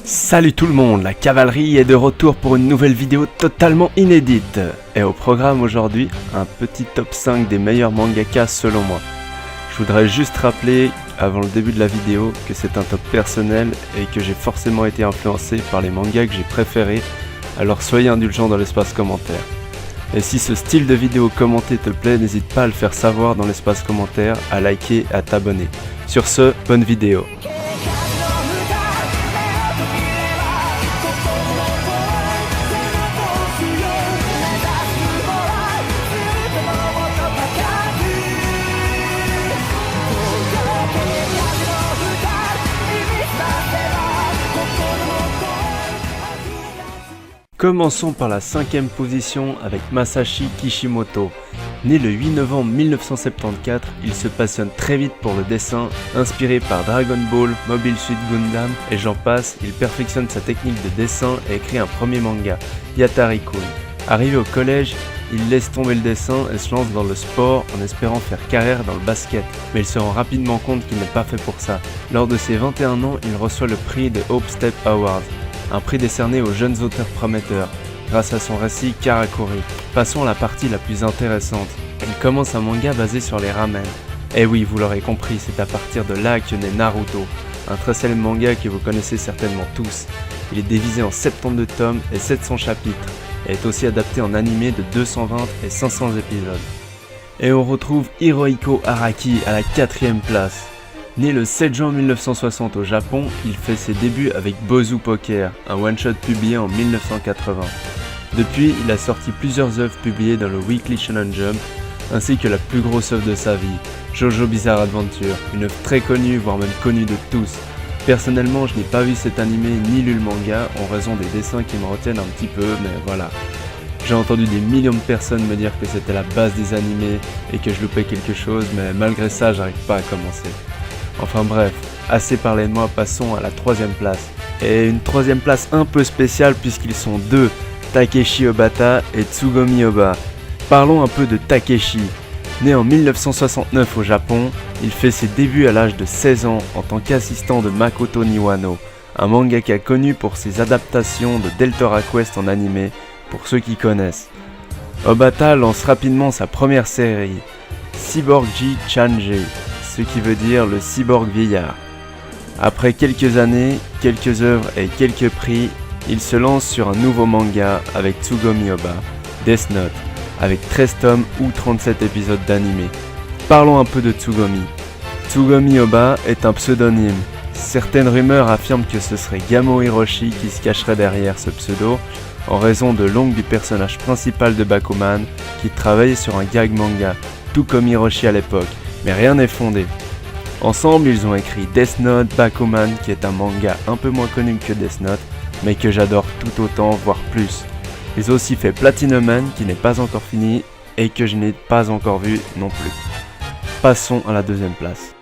Salut tout le monde, la cavalerie est de retour pour une nouvelle vidéo totalement inédite. Et au programme aujourd'hui, un petit top 5 des meilleurs mangakas selon moi. Je voudrais juste rappeler, avant le début de la vidéo, que c'est un top personnel et que j'ai forcément été influencé par les mangas que j'ai préférés, alors soyez indulgents dans l'espace commentaire. Et si ce style de vidéo commentée te plaît, n'hésite pas à le faire savoir dans l'espace commentaire, à liker et à t'abonner. Sur ce, bonne vidéo. Commençons par la 5e position avec Masashi Kishimoto. Né le 8 novembre 1974, il se passionne très vite pour le dessin. Inspiré par Dragon Ball, Mobile Suit Gundam et j'en passe, il perfectionne sa technique de dessin et écrit un premier manga, Yatari-kun. Arrivé au collège, il laisse tomber le dessin et se lance dans le sport en espérant faire carrière dans le basket. Mais il se rend rapidement compte qu'il n'est pas fait pour ça. Lors de ses 21 ans, il reçoit le prix de Hope Step Award. Un prix décerné aux jeunes auteurs prometteurs, grâce à son récit Karakuri. Passons à la partie la plus intéressante. Il commence un manga basé sur les ramen. Et oui, vous l'aurez compris, c'est à partir de là que naît Naruto, un très célèbre manga que vous connaissez certainement tous. Il est divisé en 72 tomes et 700 chapitres, et est aussi adapté en animé de 220 et 500 épisodes. Et on retrouve Hirohiko Araki à la 4e place. Né le 7 juin 1960 au Japon, il fait ses débuts avec Bozu Poker, un one-shot publié en 1980. Depuis, il a sorti plusieurs œuvres publiées dans le Weekly Shonen Jump, ainsi que la plus grosse œuvre de sa vie, Jojo Bizarre Adventure, une œuvre très connue, voire même connue de tous. Personnellement, je n'ai pas vu cet animé ni lu le manga, en raison des dessins qui me retiennent un petit peu, mais voilà. J'ai entendu des millions de personnes me dire que c'était la base des animés et que je loupais quelque chose, mais malgré ça, j'arrive pas à commencer. Enfin bref, assez parlé de moi, passons à la 3e place. Et une 3e place un peu spéciale puisqu'ils sont deux, Takeshi Obata et Tsugomi Oba. Parlons un peu de Takeshi. Né en 1969 au Japon, il fait ses débuts à l'âge de 16 ans en tant qu'assistant de Makoto Niwano, un mangaka connu pour ses adaptations de Deltora Quest en animé, pour ceux qui connaissent. Obata lance rapidement sa première série, Cyborg-Ji Change, ce qui veut dire le cyborg vieillard. Après quelques années, quelques œuvres et quelques prix, il se lance sur un nouveau manga avec Tsugomi Oba, Death Note, avec 13 tomes ou 37 épisodes d'animé. Parlons un peu de Tsugomi. Tsugomi Oba est un pseudonyme. Certaines rumeurs affirment que ce serait Gamo Hiroshi qui se cacherait derrière ce pseudo, en raison de l'oncle du personnage principal de Bakuman, qui travaillait sur un gag manga, tout comme Hiroshi à l'époque. Mais rien n'est fondé. Ensemble, ils ont écrit Death Note, Bakuman, qui est un manga un peu moins connu que Death Note, mais que j'adore tout autant, voire plus. Ils ont aussi fait Platinum Man, qui n'est pas encore fini, et que je n'ai pas encore vu non plus. Passons à la 2e place.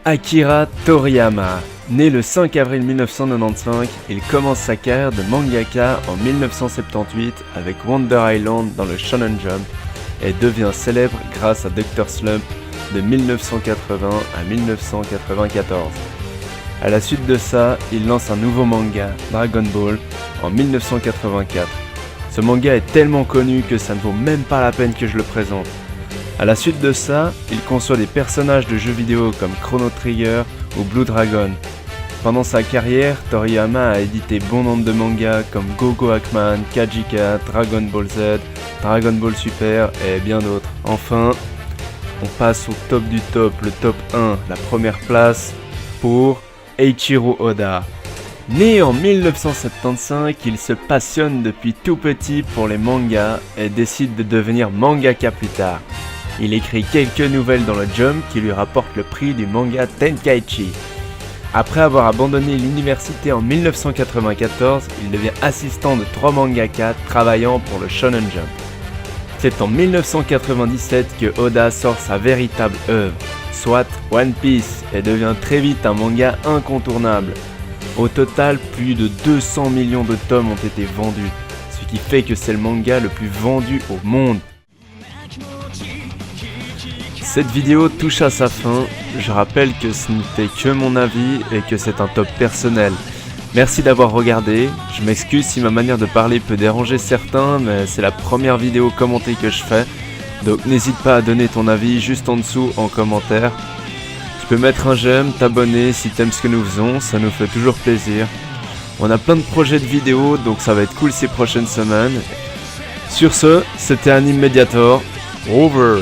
Akira Toriyama. Né le 5 avril 1995, il commence sa carrière de mangaka en 1978 avec Wonder Island dans le Shonen Jump, et devient célèbre grâce à Dr. Slump, de 1980 à 1994. A la suite de ça, il lance un nouveau manga, Dragon Ball, en 1984. Ce manga est tellement connu que ça ne vaut même pas la peine que je le présente. A la suite de ça, il conçoit des personnages de jeux vidéo comme Chrono Trigger ou Blue Dragon. Pendant sa carrière, Toriyama a édité bon nombre de mangas comme Gogo Hackman, Kajika, Dragon Ball Z, Dragon Ball Super et bien d'autres. Enfin, on passe au top du top, le top 1, la première place pour Eiichiro Oda. Né en 1975, il se passionne depuis tout petit pour les mangas et décide de devenir mangaka plus tard. Il écrit quelques nouvelles dans le Jump qui lui rapportent le prix du manga Tenkaichi. Après avoir abandonné l'université en 1994, il devient assistant de 3 mangakas travaillant pour le Shonen Jump. C'est en 1997 que Oda sort sa véritable œuvre, soit One Piece, et devient très vite un manga incontournable. Au total, plus de 200 millions de tomes ont été vendus, ce qui fait que c'est le manga le plus vendu au monde. Cette vidéo touche à sa fin, je rappelle que ce n'était que mon avis et que c'est un top personnel. Merci d'avoir regardé, je m'excuse si ma manière de parler peut déranger certains, mais c'est la première vidéo commentée que je fais, donc n'hésite pas à donner ton avis juste en dessous en commentaire. Tu peux mettre un j'aime, t'abonner si t'aimes ce que nous faisons, ça nous fait toujours plaisir. On a plein de projets de vidéos, donc ça va être cool ces prochaines semaines. Sur ce, c'était Anime Mediator, over.